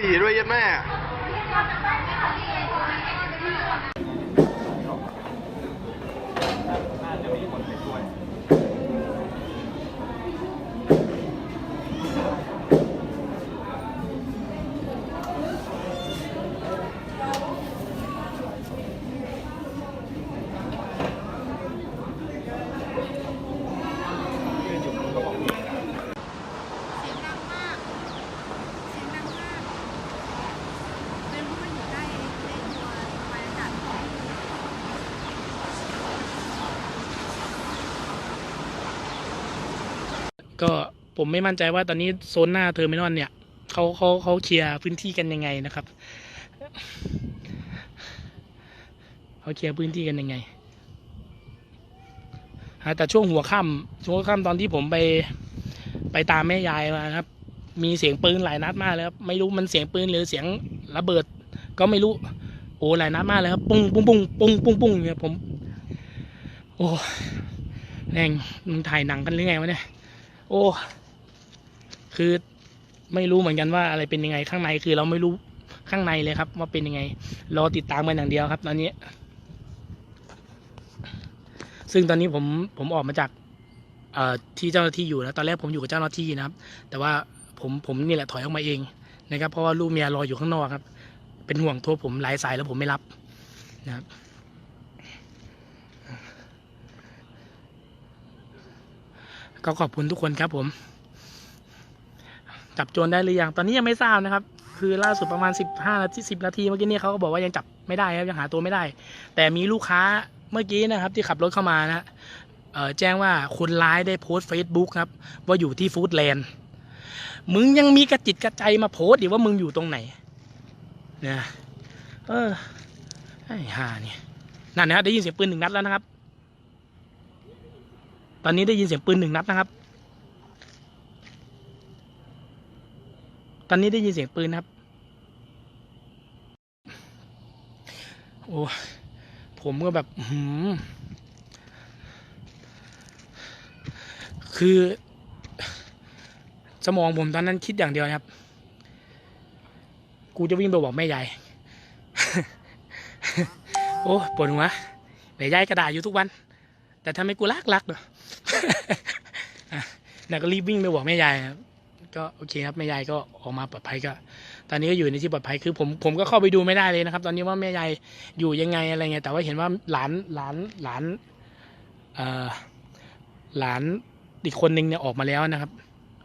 4ด้วยยัดแม่ก็ผมไม่มั่นใจว่าตอนนี้โซนหน้าเทอร์มินอลเนี่ยเขาเคลียร์พื้นที่กันยังไงนะครับเขาเคลียร์พื้นที่กันยังไงแต่ช่วงหัวค่ำตอนที่ผมไปตามแม่ยายมาครับมีเสียงปืนหลายนัดมากเลยครับไม่รู้มันเสียงปืนหรือเสียงระเบิดก็ไม่รู้โอ้หลายนัดมากเลยครับปุ้งปุ้งปุ้งปุ้งปุ้งปุ้งเนี่ยผมโอ้แรงมึงถ่ายหนังกันหรือไงวะเนี่ยโอ้คือไม่รู้เหมือนกันว่าอะไรเป็นยังไงข้างในคือเราไม่รู้ข้างในเลยครับว่าเป็นยังไงรอติดตามกันอย่างเดียวครับตอนนี้ซึ่งตอนนี้ผมออกมาจากที่เจ้าหน้าที่อยู่นะตอนแรกผมอยู่กับเจ้าหน้าที่นะครับแต่ว่าผมนี่แหละถอยออกมาเองนะครับเพราะว่าลูกเมียรออยู่ข้างนอกครับเป็นห่วงโทรผมหลายสายแล้วผมไม่รับนะครับก็ขอบคุณทุกคนครับผมจับโจรได้หรือยังตอนนี้ยังไม่ทราบนะครับคือล่าสุดประมาณ15 นาที10 นาทีเมื่อกี้นี้เขาก็บอกว่ายังจับไม่ได้ครับยังหาตัวไม่ได้แต่มีลูกค้าเมื่อกี้นะครับที่ขับรถเข้ามานะแจ้งว่าคนร้ายได้โพสต์ Facebook ครับว่าอยู่ที่ฟู้ดแลนด์มึงยังมีกระจิตกระใจมาโพสต์ดิว่ามึงอยู่ตรงไหนเนี่ยไอ้ห่าเนี่ยนั่นนะครับได้ยินเสียงปืน1 นัดแล้วนะครับตอนนี้ได้ยินเสียงปืน1 นัดนะครับตอนนี้ได้ยินเสียงปืนครับโอ้ผมก็แบบคือสมองผมตอนนั้นคิดอย่างเดียวครับกูจะวิ่งไปบอกแม่ยายโอ้ปวดหัวแม่ยายกระดาษอยู่ทุกวันแต่ทำไมกูรักเนาะก็รีบวิ่งไปบอกแม่ยายครับก็โอเคครับแม่ยายก็ออกมาปลอดภัยก็ตอนนี้ก็อยู่ในที่ปลอดภัยคือผมก็เข้าไปดูไม่ได้เลยนะครับตอนนี้ว่าแม่ยายอยู่ยังไงอะไรเงี้ยแต่ว่าเห็นว่าหลานหลานอีกคนนึงเนี่ยออกมาแล้วนะครับ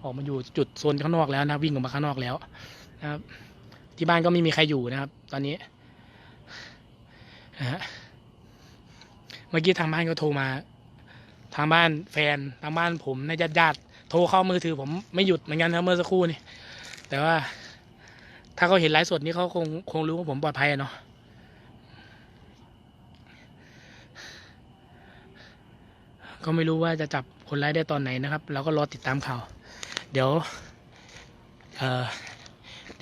ออกมาอยู่จุดโซนข้างนอกแล้วนะวิ่งออกมาข้างนอกแล้วนะครับที่บ้านก็ไม่มีใครอยู่นะครับตอนนี้เมื่อกี้ทางบ้านก็โทรมาทางบ้านแฟนทางบ้านผมในญาติโทรเข้ามือถือผมไม่หยุดเหมือนกันครับเมื่อสักครู่นี่แต่ว่าถ้าเขาเห็นไลฟ์สดนี้เขาคงรู้ว่าผมปลอดภัยเนาะก็ไม่รู้ว่าจะจับคนร้ายได้ตอนไหนนะครับเราก็รอติดตามข่าวเดี๋ย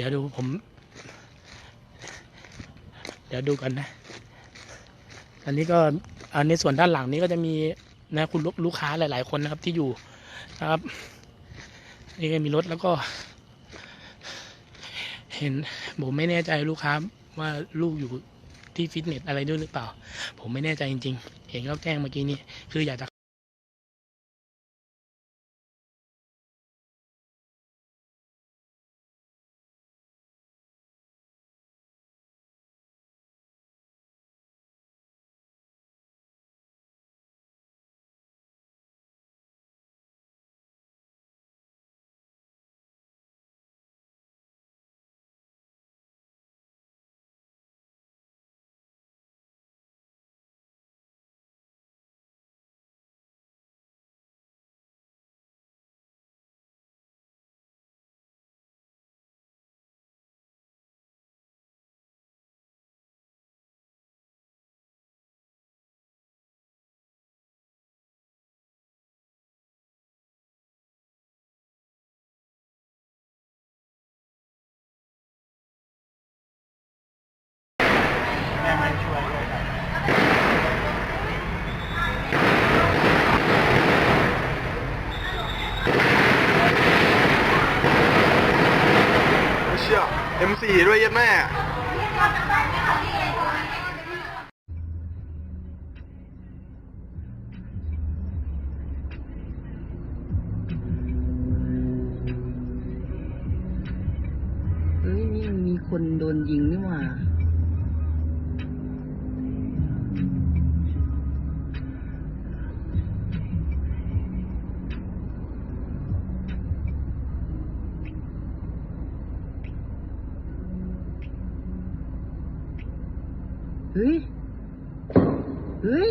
วดูผมเดี๋ยวดูกันนะอันนี้ก็ในส่วนด้านหลังนี้ก็จะมีนะคุณลูกค้าหลายๆคนนะครับที่อยู่นะครับนี่ก็มีรถแล้วก็เห็นผมไม่แน่ใจลูกค้าว่าลูกอยู่ที่ฟิตเนสอะไรด้วยหรือเปล่าผมไม่แน่ใจจริงๆเห็นเขาแจ้งเมื่อกี้นี้คืออยากจะ ฉี่ด้วยยันแม่เฮ้ยนี่มันมีคนโดนยิงนี่หว่าเฮ้ย เฮ้ย